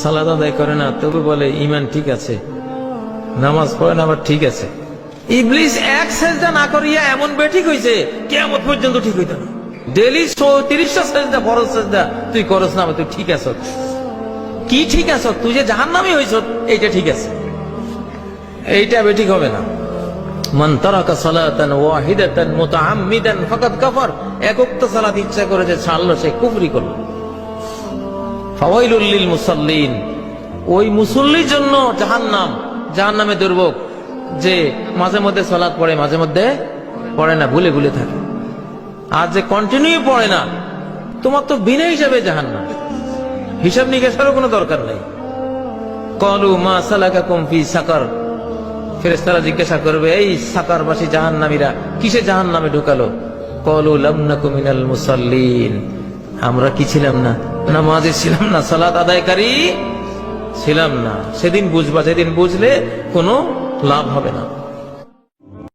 সালাত আদায় করে না, তবু বলে ইমান ঠিক আছে, নামাজ পড়ে না আবার ঠিক আছে। ইবলিস এক সেজদা না করিয়া এমন বেঠিক হইছে কিয়ামত পর্যন্ত ঠিক হইতো না। ডেইলি 30টা সেজদা, ফরজ সেজদা তুই করস না, তুই ঠিক আছ। কি ঠিক আছ? তুই যে জাহান্নামী হইছ এইটা ঠিক আছে, এইটা বেঠিক হবে না। মান তারাকা সালাতান ওয়াহিদাতান মুতাআম্মিদান ফাকাদ কাফার, এক ওয়াক্ত সালাত ইচ্ছা করে যে ছাড়লো সে কুফরি করলো। ফাওয়াইলুল লিল মুসাল্লিন, ওই মুসল্লির জন্য জাহান্নাম, জাহান্নামে দুর্ভোগ, যে মাঝে মধ্যে সালাত পড়ে মাঝে মধ্যে পড়ে না, ভুলে ভুলে থাকে। আর যে কন্টিনিউ পড়ে না, তোমার তো বিনা হিসাবে জাহান্নাম, হিসাব নিকাশেরও কোনো দরকার নেই। ক্বালু মা সালাকাকুম ফি সাকার, ফেরেশতারা জিজ্ঞাসা করবে এই সাকারবাসী জাহান্নামীরা কিসে জাহান্নামে ঢুকালো? ক্বালু লাম নাকু মিনাল মুসাল্লিন, আমরা কি ছিলাম না? নামাজে ছিলাম না, সালাত আদায়কারী ছিলাম না। সেদিন বুঝবা, সেদিন বুঝলে কোনো লাভ হবে না।